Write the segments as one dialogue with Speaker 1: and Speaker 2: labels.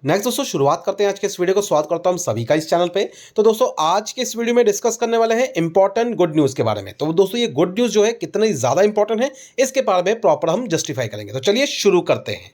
Speaker 1: Next दोस्तों शुरुआत करते हैं आज के इस वीडियो को। स्वागत करता हूं सभी का इस चैनल पे। तो दोस्तों आज के इस वीडियो में डिस्कस करने वाले हैं इंपॉर्टेंट गुड न्यूज़ के बारे में। तो दोस्तों ये गुड न्यूज़ जो है कितनी ज़्यादा इंपॉर्टेंट है इसके बारे में प्रॉपर हम जस्टिफाई करेंगे। तो चलिए शुरू करते हैं।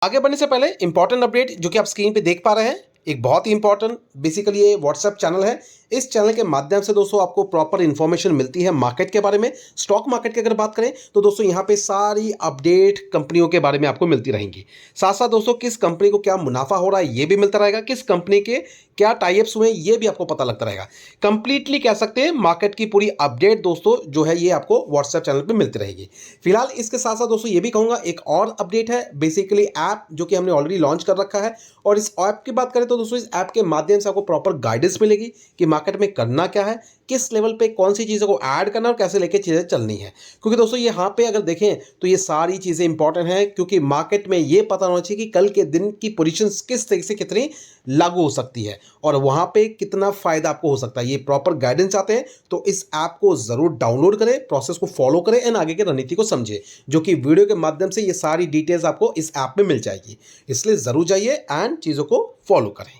Speaker 1: आगे बढ़ने से पहले इंपॉर्टेंट अपडेट जो कि आप स्क्रीन पे देख पा रहे हैं, एक बहुत ही इंपॉर्टेंट बेसिकली ये व्हाट्सएप चैनल है। इस चैनल के माध्यम से दोस्तों आपको प्रॉपर इन्फॉर्मेशन मिलती है मार्केट के बारे में। स्टॉक मार्केट की अगर बात करें तो दोस्तों यहाँ पे सारी अपडेट कंपनियों के बारे में आपको मिलती रहेंगी। साथ साथ दोस्तों किस कंपनी को क्या मुनाफा हो रहा है ये भी मिलता रहेगा, किस कंपनी के क्या टाइप्स हुए ये भी आपको पता लगता रहेगा। कंप्लीटली कह सकते हैं मार्केट की पूरी अपडेट दोस्तों जो है ये आपको व्हाट्सएप चैनल पे मिलती रहेगी। फिलहाल इसके साथ साथ दोस्तों ये भी कहूँगा एक और अपडेट है, बेसिकली ऐप जो कि हमने ऑलरेडी लॉन्च कर रखा है। और इस ऐप की बात करें तो दोस्तों इस ऐप के माध्यम से आपको प्रॉपर गाइडेंस मिलेगी कि मार्केट में करना क्या है, किस लेवल पे कौन सी चीज़ों को ऐड करना और कैसे लेके चीज़ें चलनी है। क्योंकि दोस्तों यहाँ पे अगर देखें तो ये सारी चीज़ें इंपॉर्टेंट हैं, क्योंकि मार्केट में ये पता होना चाहिए कि कल के दिन की पोजीशंस किस तरीके से कितनी लागू हो सकती है और वहाँ पे कितना फ़ायदा आपको हो सकता है। ये प्रॉपर गाइडेंस चाहते हैं तो इस ऐप को ज़रूर डाउनलोड करें, प्रोसेस को फॉलो करें एंड आगे की रणनीति को समझें, जो कि वीडियो के माध्यम से ये सारी डिटेल्स आपको इस ऐप में मिल जाएगी। इसलिए ज़रूर जाइए एंड चीज़ों को फॉलो करें।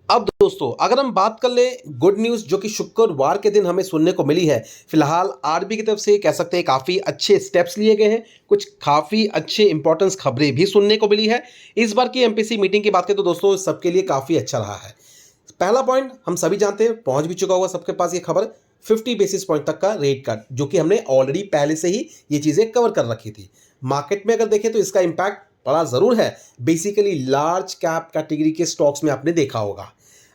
Speaker 1: अब दोस्तों अगर हम बात कर ले गुड न्यूज़ जो कि शुक्रवार के दिन हमें सुनने को मिली है। फिलहाल आरबीआई की तरफ से कह सकते हैं काफ़ी अच्छे स्टेप्स लिए गए हैं, कुछ काफ़ी अच्छे इंपॉर्टेंस खबरें भी सुनने को मिली है। इस बार की एमपीसी मीटिंग की बात करें तो दोस्तों सबके लिए काफ़ी अच्छा रहा है। पहला पॉइंट हम सभी जानते हैं, पहुंच भी चुका होगा सबके पास ये खबर, 50 बेसिस पॉइंट तक का रेट कट, जो कि हमने ऑलरेडी पहले से ही ये चीज़ें कवर कर रखी थी। मार्केट में अगर देखें तो इसका इम्पैक्ट बड़ा ज़रूर है, बेसिकली लार्ज कैप कैटेगरी के स्टॉक्स में आपने देखा होगा।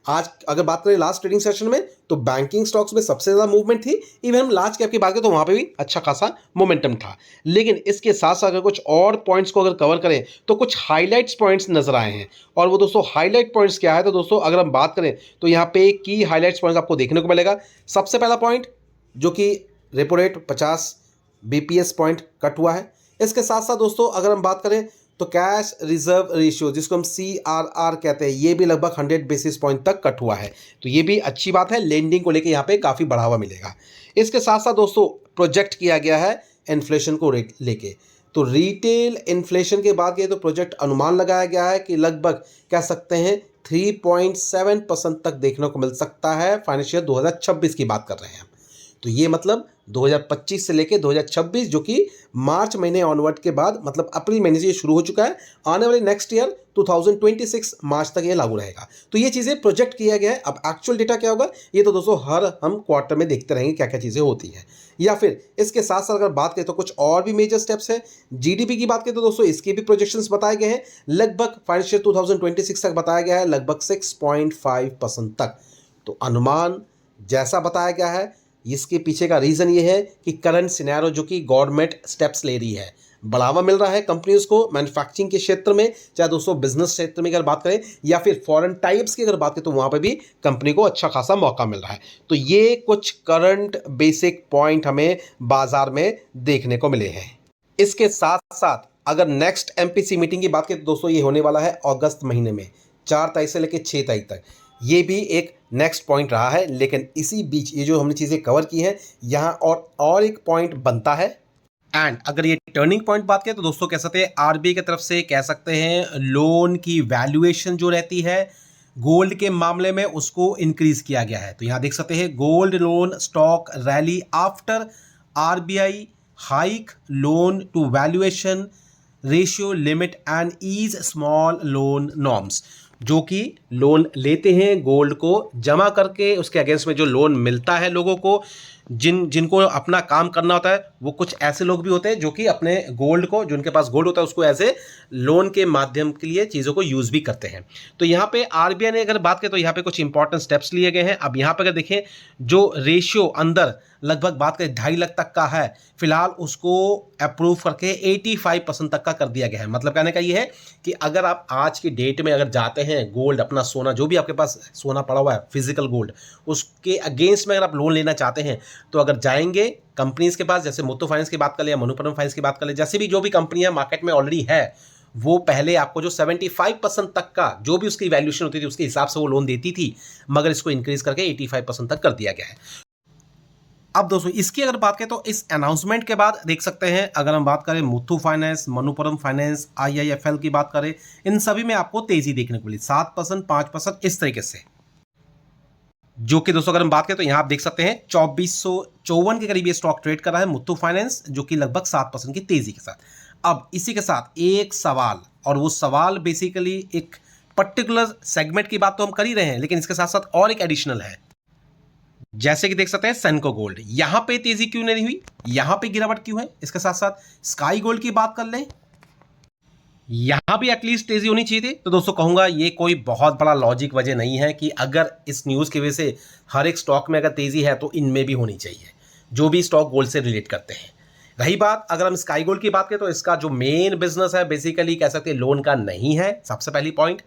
Speaker 1: आज अगर बात करें लास्ट ट्रेडिंग सेशन में तो बैंकिंग स्टॉक्स में सबसे ज़्यादा मूवमेंट थी। इवन हम लार्ज कैप की बात करें तो वहाँ पे भी अच्छा खासा मोमेंटम था। लेकिन इसके साथ साथ अगर कुछ और पॉइंट्स को अगर कवर करें तो कुछ हाईलाइट्स पॉइंट्स नजर आए हैं। और वो दोस्तों हाईलाइट पॉइंट्स क्या है, तो दोस्तों अगर हम बात करें तो यहाँ पे की हाईलाइट्स पॉइंट्स आपको देखने को मिलेगा। सबसे पहला पॉइंट जो कि repo rate 50 BPS point cut हुआ है। इसके साथ साथ दोस्तों अगर हम बात करें तो कैश रिजर्व रेशियो जिसको हम CRR कहते हैं, ये भी लगभग 100 बेसिस पॉइंट तक कट हुआ है। तो ये भी अच्छी बात है, लेंडिंग को लेके यहाँ पे काफ़ी बढ़ावा मिलेगा। इसके साथ साथ दोस्तों प्रोजेक्ट किया गया है इन्फ्लेशन को रेट लेके। तो रिटेल इन्फ्लेशन के बाद ये तो प्रोजेक्ट अनुमान लगाया गया है कि लगभग कह सकते हैं 3.7% तक देखने को मिल सकता है। फाइनेंशियल 2026 की बात कर रहे हैं हम। तो ये मतलब 2025 से लेके 2026 जो कि मार्च महीने ऑनवर्ड के बाद मतलब अप्रैल महीने से ये शुरू हो चुका है, आने वाले नेक्स्ट ईयर 2026 मार्च तक ये लागू रहेगा। तो ये चीज़ें प्रोजेक्ट किया गया है। अब एक्चुअल डेटा क्या होगा ये तो दोस्तों हर हम क्वार्टर में देखते रहेंगे क्या क्या चीज़ें होती हैं। या फिर इसके साथ साथ अगर बात करें तो कुछ और भी मेजर स्टेप्स हैं। जीडीपी की बात करें तो दोस्तों इसके भी प्रोजेक्शंस बताए गए हैं। लगभग फाइनेंशियल 2026 तक बताया गया है लगभग 6.5% तक। तो अनुमान जैसा बताया गया है, इसके पीछे का रीज़न ये है कि करंट सिनेरियो जो कि गवर्नमेंट स्टेप्स ले रही है, बढ़ावा मिल रहा है कंपनीज को मैन्युफैक्चरिंग के क्षेत्र में, चाहे दोस्तों बिजनेस क्षेत्र में अगर बात करें या फिर फॉरेन टाइप्स की अगर बात करें तो वहाँ पे भी कंपनी को अच्छा खासा मौका मिल रहा है। तो ये कुछ करंट बेसिक पॉइंट हमें बाजार में देखने को मिले हैं। इसके साथ साथ अगर नेक्स्ट एमपीसी मीटिंग की बात करें तो दोस्तों ये होने वाला है अगस्त महीने में 4 तारीख से लेकर 6 तारीख तक। ये भी एक नेक्स्ट पॉइंट रहा है। लेकिन इसी बीच ये जो हमने चीज़ें कवर की हैं यहाँ और एक पॉइंट बनता है। एंड अगर ये टर्निंग पॉइंट बात करें तो दोस्तों कह सकते हैं आरबीआई की तरफ से कह सकते हैं लोन की वैल्यूएशन जो रहती है गोल्ड के मामले में उसको इंक्रीज किया गया है। तो यहाँ देख सकते हैं gold loan stock rally after RBI hike loan to valuation ratio limit and ease small loan norms. जो कि लोन लेते हैं गोल्ड को जमा करके उसके अगेंस्ट में जो लोन मिलता है लोगों को, जिनको अपना काम करना होता है, वो कुछ ऐसे लोग भी होते हैं जो कि अपने गोल्ड को, जिनके पास गोल्ड होता है उसको ऐसे लोन के माध्यम के लिए चीज़ों को यूज़ भी करते हैं। तो यहाँ पे आरबीआई ने अगर बात करें तो यहाँ पे कुछ इंपॉर्टेंट स्टेप्स लिए गए हैं। अब यहाँ पे अगर देखें जो रेशियो अंदर लगभग बात करें 2.5 लाख तक का है, फिलहाल उसको अप्रूव करके 85% तक का कर दिया गया है। मतलब कहने का ये है कि अगर आप आज की डेट में अगर जाते हैं गोल्ड अपना सोना जो भी आपके पास सोना पड़ा हुआ है फिजिकल गोल्ड, उसके अगेंस्ट में अगर आप लोन लेना चाहते हैं तो अगर जाएंगे कंपनीज के पास, जैसे मुथूट फाइनेंस की बात कर ले या मनोपुरम फाइनेंस की बात कर ले, जैसे भी जो भी कंपनियां मार्केट में ऑलरेडी है, वो पहले आपको जो 75% तक का जो भी उसकी वैल्यूएशन होती थी उसके हिसाब से वो लोन देती थी, मगर इसको इंक्रीज करके 85% तक कर दिया गया है। अब दोस्तों इसकी अगर बात करें तो इस अनाउंसमेंट के बाद देख सकते हैं, अगर हम बात करें Muthoot finance, Manappuram finance, IIFL की बात करें, इन सभी में आपको तेजी देखने को मिली 7%, 5% इस तरीके से। जो कि दोस्तों अगर हम बात करें तो यहां आप देख सकते हैं 2454 के करीब ये स्टॉक ट्रेड कर रहा है मुथूट फाइनेंस, जो कि लगभग 7% की तेजी के साथ। अब इसी के साथ एक सवाल, और वो सवाल बेसिकली एक पर्टिकुलर सेगमेंट की बात तो हम कर ही रहे हैं, लेकिन इसके साथ साथ और एक एडिशनल है। जैसे कि देख सकते हैं सेनको गोल्ड, यहां पे तेजी क्यों नहीं हुई, यहां पे गिरावट क्यों है। इसके साथ साथ स्काई गोल्ड की बात कर लें, यहां भी एटलीस्ट तेजी होनी चाहिए थी। तो दोस्तों कहूंगा ये कोई बहुत बड़ा लॉजिक वजह नहीं है कि अगर इस न्यूज की वजह से हर एक स्टॉक में अगर तेजी है तो इनमें भी होनी चाहिए, जो भी स्टॉक गोल्ड से रिलेट करते हैं। रही बात अगर हम स्काई गोल्ड की बात करें तो इसका जो मेन बिजनेस है बेसिकली कह सकते हैं लोन का नहीं है, सबसे पहली पॉइंट।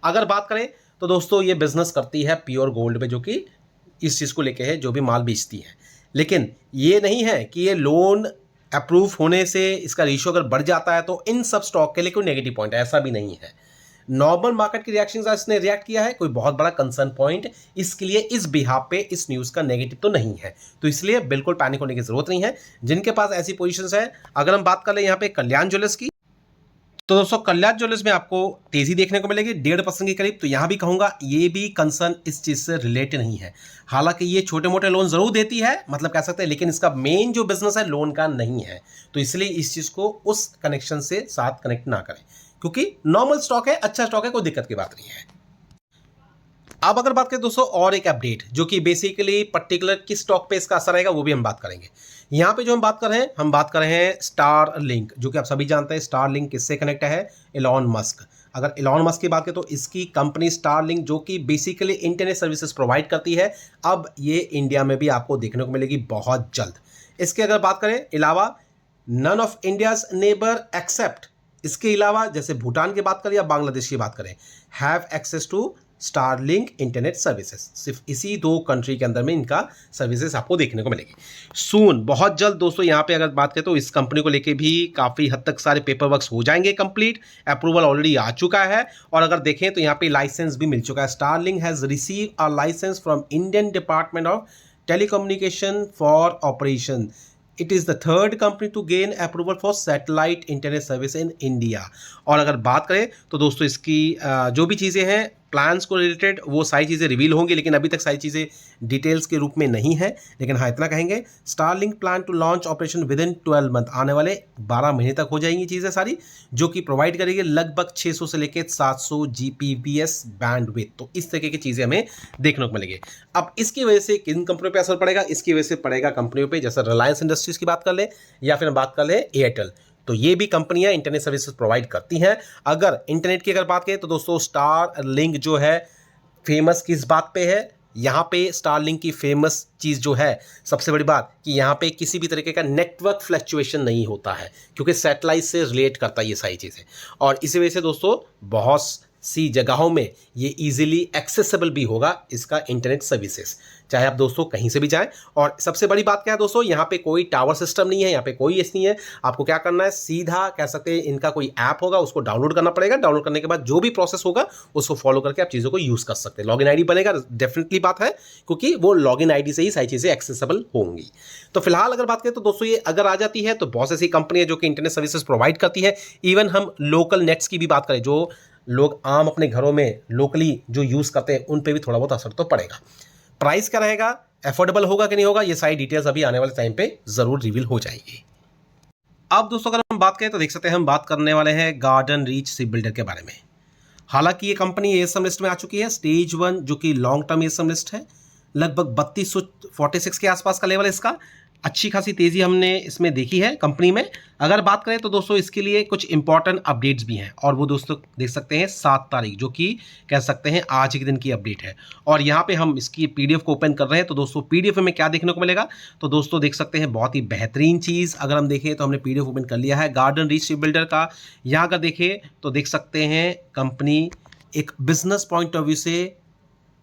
Speaker 1: अगर बात करें तो दोस्तों ये बिजनेस करती है प्योर गोल्ड पे, जो कि इस चीज़ को लेके है, जो भी माल बेचती है। लेकिन ये नहीं है कि ये लोन अप्रूव होने से इसका रेशियो अगर बढ़ जाता है तो इन सब स्टॉक के लिए कोई नेगेटिव पॉइंट है, ऐसा भी नहीं है। नॉर्मल मार्केट की रिएक्शन से इसने रिएक्ट किया है, कोई बहुत बड़ा कंसर्न पॉइंट इसके लिए इस बिहाफ पे इस न्यूज़ का नेगेटिव तो नहीं है। तो इसलिए बिल्कुल पैनिक होने की जरूरत नहीं है जिनके पास ऐसी पोजीशंस है। अगर हम बात कर ले यहाँ पे कल्याण ज्वेलर्स की, तो दोस्तों कल्याण ज्वेलर्स में आपको तेजी देखने को मिलेगी 1.5% के करीब। तो यहां भी कहूंगा ये भी कंसर्न इस चीज से रिलेट नहीं है। हालांकि ये छोटे मोटे लोन जरूर देती है, मतलब कह सकते हैं, लेकिन इसका मेन जो बिजनेस है लोन का नहीं है। तो इसलिए इस चीज को उस कनेक्शन से साथ कनेक्ट ना करें, क्योंकि नॉर्मल स्टॉक है, अच्छा स्टॉक है, कोई दिक्कत की बात नहीं है। अब अगर बात करें दोस्तों और एक अपडेट, जो कि बेसिकली पर्टिकुलर किस स्टॉक पे इसका असर आएगा वो भी हम बात करेंगे। यहाँ पे जो हम बात कर रहे हैं, हम बात कर रहे हैं स्टार लिंक, जो कि आप सभी जानते हैं स्टार लिंक किससे कनेक्ट है, इलॉन मस्क। अगर इलॉन मस्क की बात करें तो इसकी कंपनी स्टार लिंक, जो कि बेसिकली इंटरनेट सर्विसेज प्रोवाइड करती है, अब ये इंडिया में भी आपको देखने को मिलेगी बहुत जल्द। इसके अगर बात करें अलावा none of India's neighbour except, इसके अलावा जैसे भूटान की बात करें या बांग्लादेश की बात करें, have access to Starlink internet services. सिर्फ इसी 2 कंट्री के अंदर में इनका सर्विसेज आपको देखने को मिलेगी सून, बहुत जल्द। दोस्तों यहाँ पे अगर बात करें तो इस कंपनी को लेके भी काफ़ी हद तक सारे पेपर वर्क्स हो जाएंगे कंप्लीट, अप्रूवल ऑलरेडी आ चुका है। और अगर देखें तो यहाँ पे लाइसेंस भी मिल चुका है। Starlink has receive a licence from Indian department of telecommunication for operation. It is the third company to gain approval for satellite internet service in India. और अगर बात करें तो दोस्तों इसकी जो भी चीज़ें हैं प्लान्स को रिलेटेड, वो सारी चीज़ें रिवील होंगी, लेकिन अभी तक सारी चीज़ें डिटेल्स के रूप में नहीं है। लेकिन हाँ इतना कहेंगे, Starlink plan to launch operation within 12 month, आने वाले 12 महीने तक हो जाएंगी चीज़ें सारी, जो कि प्रोवाइड करेगी लगभग 600 से लेकर 700 Gbps बैंडविड्थ। तो इस तरीके की चीज़ें हमें देखने को मिलेगी। अब इसकी वजह से किन कंपनियों पर असर पड़ेगा, इसकी वजह से पड़ेगा कंपनियों पर, जैसे रिलायंस इंडस्ट्रीज की बात कर ले या फिर बात कर ले एयरटेल। तो ये भी कंपनियां इंटरनेट सर्विसेज प्रोवाइड करती हैं। अगर इंटरनेट की अगर बात करें तो दोस्तों स्टार लिंक जो है फेमस किस बात पे है, यहाँ पे स्टार लिंक की फेमस चीज़ जो है सबसे बड़ी बात कि यहाँ पे किसी भी तरीके का नेटवर्क फ्लक्चुएशन नहीं होता है, क्योंकि सैटेलाइट से रिलेट करता है ये सारी चीज़ें। और इसी वजह से दोस्तों बहुत सी जगहों में ये इजीली एक्सेसिबल भी होगा इसका इंटरनेट सर्विसेज, चाहे आप दोस्तों कहीं से भी जाएं। और सबसे बड़ी बात क्या है दोस्तों, यहाँ पे कोई टावर सिस्टम नहीं है, यहाँ पे कोई ऐसा नहीं है। आपको क्या करना है, सीधा कह सकते हैं इनका कोई ऐप होगा, उसको डाउनलोड करना पड़ेगा। डाउनलोड करने के बाद जो भी प्रोसेस होगा उसको फॉलो करके आप चीज़ों को यूज़ कर सकते हैं। लॉगिन आईडी बनेगा, डेफिनेटली बात है, क्योंकि वो लॉगिन आईडी से ही सारी चीज़ें एक्सेसिबल होंगी। तो फिलहाल अगर बात करें तो दोस्तों ये अगर आ जाती है तो बहुत ऐसी कंपनी है जो कि इंटरनेट सर्विसेज प्रोवाइड करती है। इवन हम लोकल नेट्स की भी बात करें, जो लोग आम अपने घरों में लोकली जो यूज़ करते हैं, उन पे भी थोड़ा बहुत असर तो पड़ेगा। प्राइस क्या रहेगा, अफोर्डेबल होगा कि नहीं होगा, ये सारी डिटेल्स अभी आने वाले टाइम पे ज़रूर रिवील हो जाएगी। अब दोस्तों अगर हम बात करें तो देख सकते हैं हम बात करने वाले हैं गार्डन रीच शिप बिल्डर के बारे में। हालांकि ये कंपनी एएसएम लिस्ट में आ चुकी है, स्टेज 1 जो कि लॉन्ग टर्म एएसएम लिस्ट है, लगभग 3246 के आसपास का लेवल है इसका। अच्छी खासी तेज़ी हमने इसमें देखी है कंपनी में। अगर बात करें तो दोस्तों इसके लिए कुछ इंपॉर्टेंट अपडेट्स भी हैं, और वो दोस्तों देख सकते हैं 7 तारीख, जो कि कह सकते हैं आज के दिन की अपडेट है। और यहाँ पे हम इसकी पीडीएफ को ओपन कर रहे हैं। तो दोस्तों पीडीएफ में क्या देखने को मिलेगा, तो दोस्तों देख सकते हैं बहुत ही बेहतरीन चीज़। अगर हम देखें तो हमने पीडीएफ ओपन कर लिया है गार्डन रीच शिप बिल्डर का। यहाँ अगर देखें तो देख सकते हैं कंपनी एक बिजनेस पॉइंट ऑफ व्यू से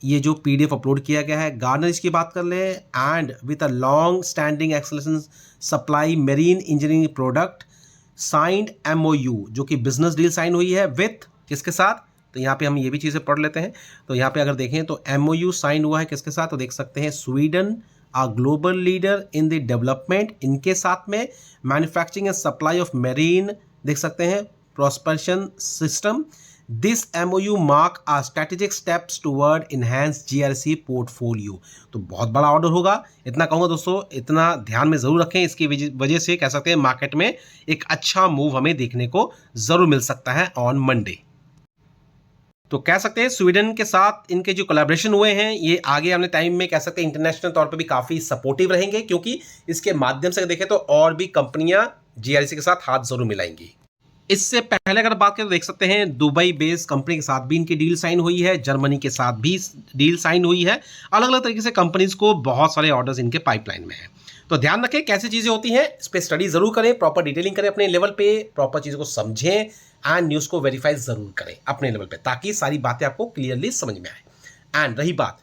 Speaker 1: ये जो पीडीएफ अपलोड किया गया है। गार्डन इसकी बात कर ले, and with a long standing excellence supply marine engineering product signed MOU, जो कि बिजनेस डील साइन हुई है विथ किसके साथ, तो यहाँ पे हम ये भी चीज़ें पढ़ लेते हैं। तो यहाँ पे अगर देखें तो एमओयू साइन हुआ है किसके साथ, तो देख सकते हैं Sweden, a global leader in the development, इनके साथ में manufacturing and supply of marine देख सकते हैं propulsion system. This MOU mark a strategic steps toward enhance GRC portfolio. तो बहुत बड़ा ऑर्डर होगा, इतना कहूँगा दोस्तों, इतना ध्यान में ज़रूर रखें। इसकी वजह से कह सकते हैं मार्केट में एक अच्छा मूव हमें देखने को ज़रूर मिल सकता है ऑन मंडे। तो कह सकते हैं स्वीडन के साथ इनके जो कोलैबोरेशन हुए हैं ये आगे आने टाइम में कह सकते हैं इंटरनेशनल तौर पे भी काफ़ी सपोर्टिव रहेंगे, क्योंकि इसके माध्यम से देखें तो और भी कंपनियां GRC के साथ हाथ जरूर मिलाएंगी। इससे पहले अगर बात करें तो देख सकते हैं दुबई बेस्ड कंपनी के साथ भी इनकी डील साइन हुई है, जर्मनी के साथ भी डील साइन हुई है। अलग अलग तरीके से कंपनीज को बहुत सारे ऑर्डर्स इनके पाइपलाइन में है। तो ध्यान रखें कैसी चीज़ें होती हैं, इस पर स्टडी जरूर करें, प्रॉपर डिटेलिंग करें अपने लेवल पे, प्रॉपर चीज़ों को समझें एंड न्यूज़ को वेरीफाई जरूर करें अपने लेवल पे, ताकि सारी बातें आपको क्लियरली समझ में आए। एंड रही बात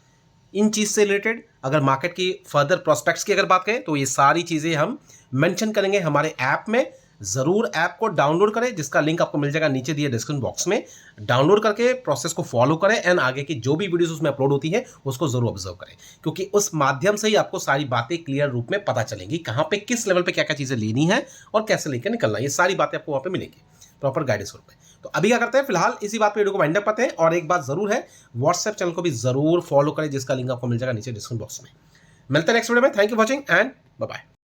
Speaker 1: इन चीज़ से रिलेटेड अगर मार्केट की फर्दर प्रोस्पेक्ट्स की अगर बात करें तो ये सारी चीज़ें हम मेंशन करेंगे हमारे ऐप में। ज़रूर ऐप को डाउनलोड करें, जिसका लिंक आपको मिल जाएगा नीचे दिए डिस्क्रिप्शन बॉक्स में। डाउनलोड करके प्रोसेस को फॉलो करें एंड आगे की जो भी वीडियोस उसमें अपलोड होती है उसको जरूर ऑब्जर्व करें, क्योंकि उस माध्यम से ही आपको सारी बातें क्लियर रूप में पता चलेंगी, कहाँ पे किस लेवल पे क्या क्या चीज़ें लेनी है और कैसे लेकर निकलना है। ये सारी बातें आपको वहाँ पे मिलेंगी प्रॉपर गाइडेंस रूप में। तो अभी क्या करते हैं, फिलहाल इसी बात पे वीडियो को वाइंड अप करते हैं। और एक बात जरूर है, व्हाट्सएप चैनल को भी जरूर फॉलो करें, जिसका लिंक आपको मिल जाएगा नीचे डिस्क्रिप्शन बॉक्स में। मिलते हैं नेक्स्ट वीडियो में। Thank you watching and bye bye.